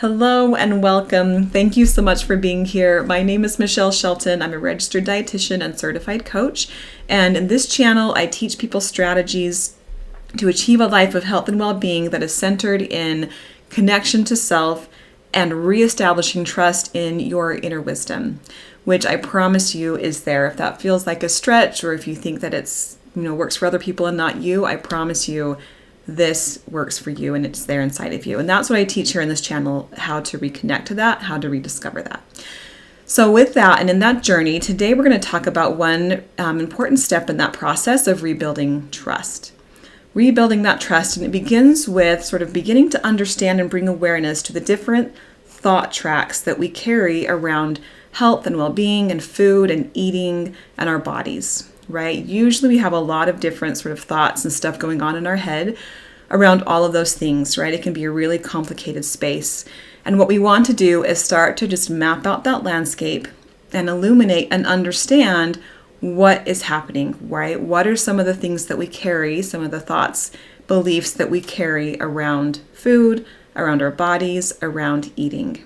Hello and welcome. Thank you so much for being here. My name is Michelle Shelton. I'm a registered dietitian and certified coach. And in this channel, I teach people strategies to achieve a life of health and well-being that is centered in connection to self and reestablishing trust in your inner wisdom, which I promise you is there. If that feels like a stretch, or if you think that it's, works for other people and not you, I promise you this works for you and it's there inside of you. And that's what I teach here in this channel, how to reconnect to that, how to rediscover that. So with that, and in that journey, today we're going to talk about one important step in that process of rebuilding trust. Rebuilding that trust, and it begins with sort of beginning to understand and bring awareness to the different thought tracks that we carry around health and well-being and food and eating and our bodies, right? Usually we have a lot of different sort of thoughts and stuff going on in our head around all of those things, right? It can be a really complicated space. And what we want to do is start to just map out that landscape and illuminate and understand what is happening, right? What are some of the things that we carry, some of the thoughts, beliefs that we carry around food, around our bodies, around eating.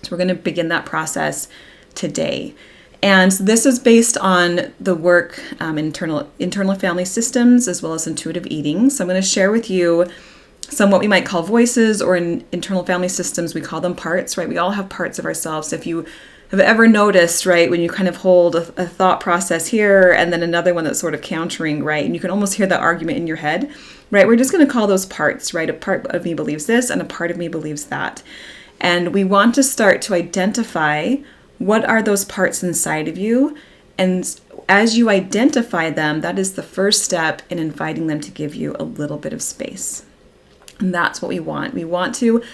So we're going to begin that process today. And this is based on the work internal family systems as well as intuitive eating. So I'm going to share with you some what we might call voices, or in internal family systems, we call them parts, right? We all have parts of ourselves. If you have ever noticed, right, when you kind of hold a thought process here and then another one that's sort of countering, right? And you can almost hear that argument in your head, right? We're just going to call those parts, right? A part of me believes this and a part of me believes that. And we want to start to identify what are those parts inside of you. And as you identify them, that is the first step in inviting them to give you a little bit of space. And that's what we want. We want to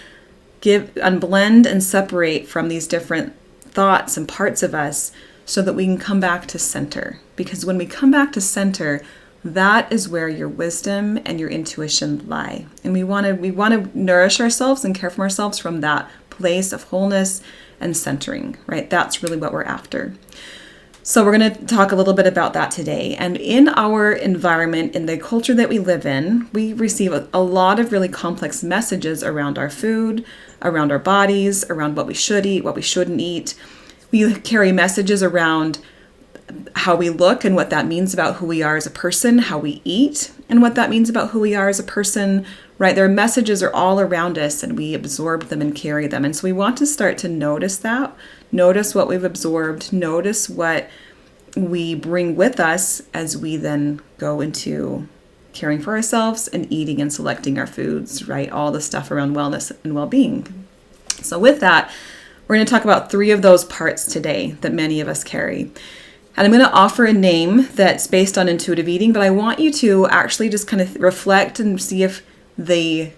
give and blend and separate from these different thoughts and parts of us so that we can come back to center. Because when we come back to center, that is where your wisdom and your intuition lie. And we want to nourish ourselves and care for ourselves from that place of wholeness and centering, right? That's really what we're after. So we're going to talk a little bit about that today. And in our environment, in the culture that we live in, we receive a lot of really complex messages around our food, around our bodies, around what we should eat, what we shouldn't eat. We carry messages around how we look and what that means about who we are as a person, how we eat, and what that means about who we are as a person, right? Their messages are all around us and we absorb them and carry them. And so we want to start to notice that, notice what we've absorbed, notice what we bring with us as we then go into caring for ourselves and eating and selecting our foods, right? All the stuff around wellness and well-being. So with that, we're going to talk about 3 of those parts today that many of us carry. And I'm going to offer a name that's based on intuitive eating, but I want you to actually just kind of reflect and see if the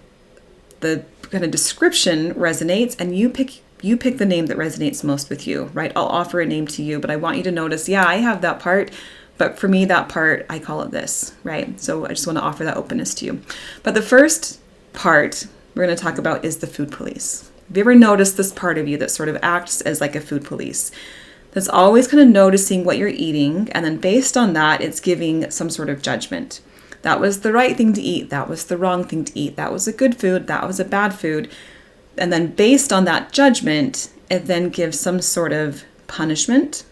kind of description resonates, and you pick the name that resonates most with you, right? I'll offer a name to you, but I want you to notice, yeah, I have that part, but for me, that part, I call it this, right? So I just want to offer that openness to you. But the first part we're going to talk about is the food police. Have you ever noticed this part of you that sort of acts as like a food police? That's always kind of noticing what you're eating, and then based on that, it's giving some sort of judgment. That was the right thing to eat. That was the wrong thing to eat. That was a good food. That was a bad food. And then based on that judgment, it then gives some sort of punishment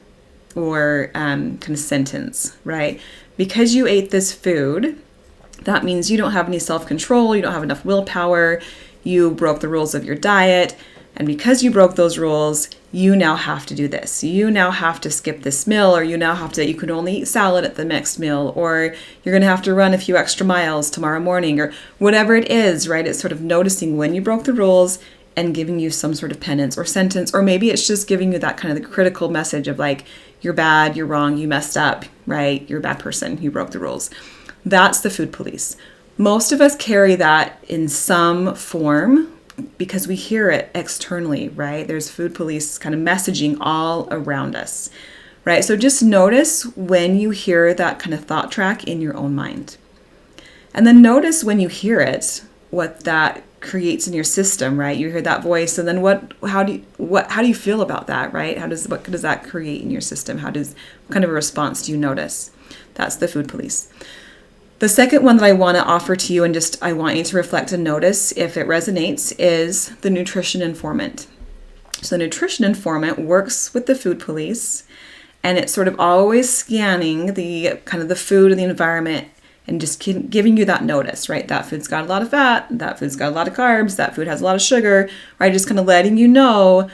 or kind of sentence, right? Because you ate this food, that means you don't have any self-control. You don't have enough willpower. You broke the rules of your diet. And because you broke those rules, you now have to do this. You now have to skip this meal, or you can only eat salad at the next meal, or you're going to have to run a few extra miles tomorrow morning, or whatever it is, right? It's sort of noticing when you broke the rules and giving you some sort of penance or sentence, or maybe it's just giving you that kind of the critical message of like, you're bad, you're wrong, you messed up, right? You're a bad person, you broke the rules. That's the food police. Most of us carry that in some form, because we hear it externally, right? There's food police kind of messaging all around us, right? So just notice when you hear that kind of thought track in your own mind. And then notice when you hear it, what that creates in your system, right? You hear that voice, and then how do you feel about that, right? What does that create in your system? What kind of a response do you notice? That's the food police. The second one that I want to offer to you, and just I want you to reflect and notice if it resonates, is the nutrition informant. So the nutrition informant works with the food police, and it's sort of always scanning the kind of the food and the environment and just giving you that notice, right? That food's got a lot of fat, that food's got a lot of carbs, that food has a lot of sugar, right? Just kind of letting you know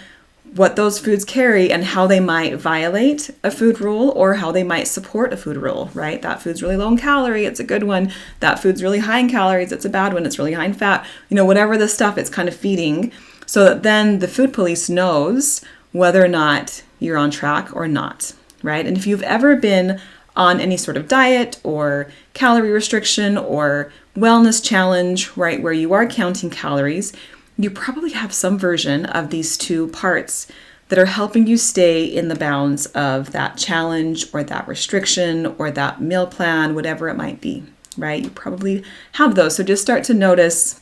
what those foods carry and how they might violate a food rule or how they might support a food rule, right? That food's really low in calorie, it's a good one. That food's really high in calories, it's a bad one. It's really high in fat. Whatever the stuff it's kind of feeding, so that then the food police knows whether or not you're on track or not, right? And if you've ever been on any sort of diet or calorie restriction or wellness challenge, right, where you are counting calories, you probably have some version of these two parts that are helping you stay in the bounds of that challenge or that restriction or that meal plan, whatever it might be, right? You probably have those. So just start to notice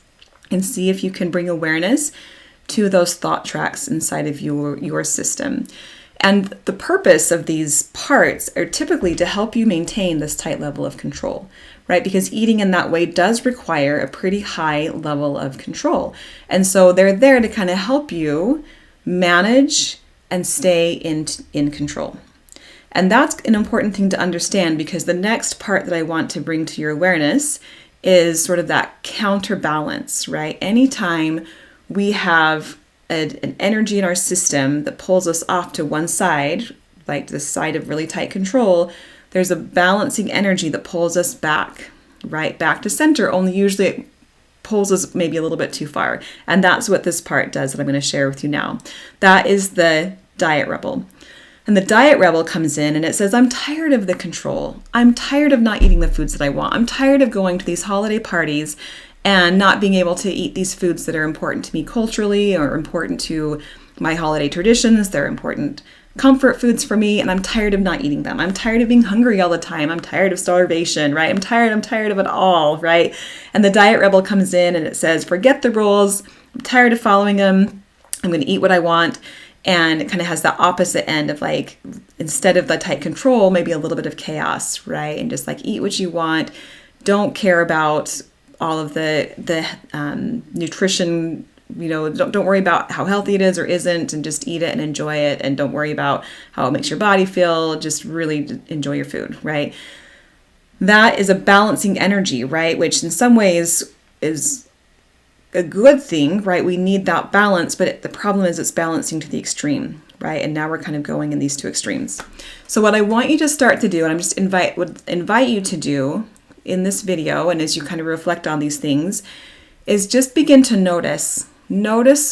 and see if you can bring awareness to those thought tracks inside of your system. And the purpose of these parts are typically to help you maintain this tight level of control, right? Because eating in that way does require a pretty high level of control. And so they're there to kind of help you manage and stay in control. And that's an important thing to understand, because the next part that I want to bring to your awareness is sort of that counterbalance, right? Anytime we have an energy in our system that pulls us off to one side, like the side of really tight control, there's a balancing energy that pulls us back, right? Back to center, only usually it pulls us maybe a little bit too far. And that's what this part does that I'm going to share with you now. That is the diet rebel. And the diet rebel comes in and it says, I'm tired of the control. I'm tired of not eating the foods that I want. I'm tired of going to these holiday parties and not being able to eat these foods that are important to me culturally or important to my holiday traditions. They're important comfort foods for me, and I'm tired of not eating them. I'm tired of being hungry all the time. I'm tired of starvation, right? I'm tired of it all, right? And the diet rebel comes in and it says, forget the rules. I'm tired of following them. I'm going to eat what I want. And it kind of has the opposite end of, like, instead of the tight control, maybe a little bit of chaos, right? And just like eat what you want. Don't care about all of the nutrition, don't worry about how healthy it is or isn't, and just eat it and enjoy it. And don't worry about how it makes your body feel. Just really enjoy your food, right? That is a balancing energy, right? Which in some ways is a good thing, right? We need that balance, but the problem is it's balancing to the extreme, right? And now we're kind of going in these two extremes. So what I want you to start to do, and I'm just would invite you to do in this video, and as you kind of reflect on these things, is just begin to notice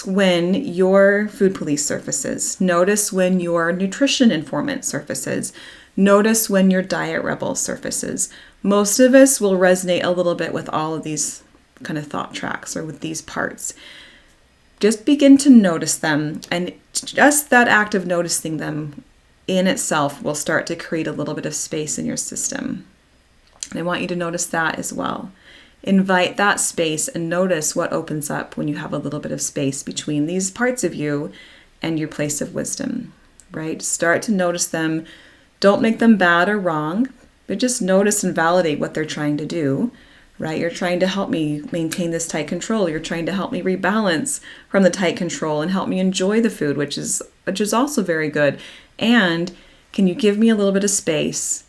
when your food police surfaces. Notice when your nutrition informant surfaces. Notice when your diet rebel surfaces. Most of us will resonate a little bit with all of these kind of thought tracks or with these parts. Just begin to notice them, and just that act of noticing them in itself will start to create a little bit of space in your system. And I want you to notice that as well. Invite that space and notice what opens up when you have a little bit of space between these parts of you and your place of wisdom, right? Start to notice them. Don't make them bad or wrong, but just notice and validate what they're trying to do, right? You're trying to help me maintain this tight control. You're trying to help me rebalance from the tight control and help me enjoy the food, which is also very good. And can you give me a little bit of space?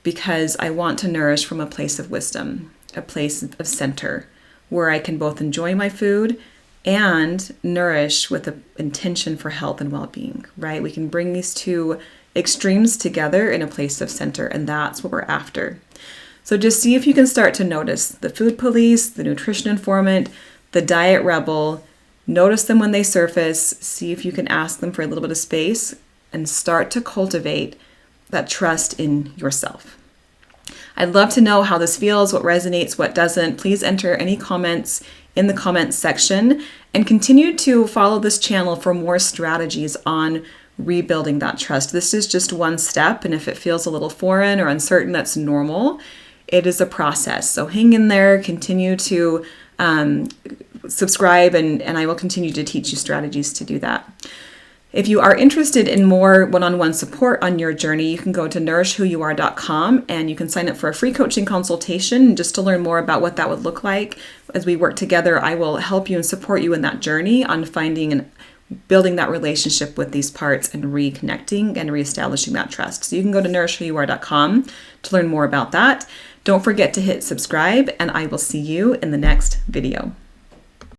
Because I want to nourish from a place of wisdom, a place of center, where I can both enjoy my food and nourish with an intention for health and well-being, right? We can bring these two extremes together in a place of center, and that's what we're after. So just see if you can start to notice the food police, the nutrition informant, the diet rebel. Notice them when they surface. See if you can ask them for a little bit of space and start to cultivate that trust in yourself. I'd love to know how this feels, what resonates, what doesn't. Please enter any comments in the comments section and continue to follow this channel for more strategies on rebuilding that trust. This is just one step, and if it feels a little foreign or uncertain, that's normal. It is a process. So hang in there, continue to subscribe, and I will continue to teach you strategies to do that. If you are interested in more one-on-one support on your journey, you can go to nourishwhoyouare.com and you can sign up for a free coaching consultation just to learn more about what that would look like. As we work together, I will help you and support you in that journey on finding and building that relationship with these parts and reconnecting and reestablishing that trust. So you can go to nourishwhoyouare.com to learn more about that. Don't forget to hit subscribe, and I will see you in the next video.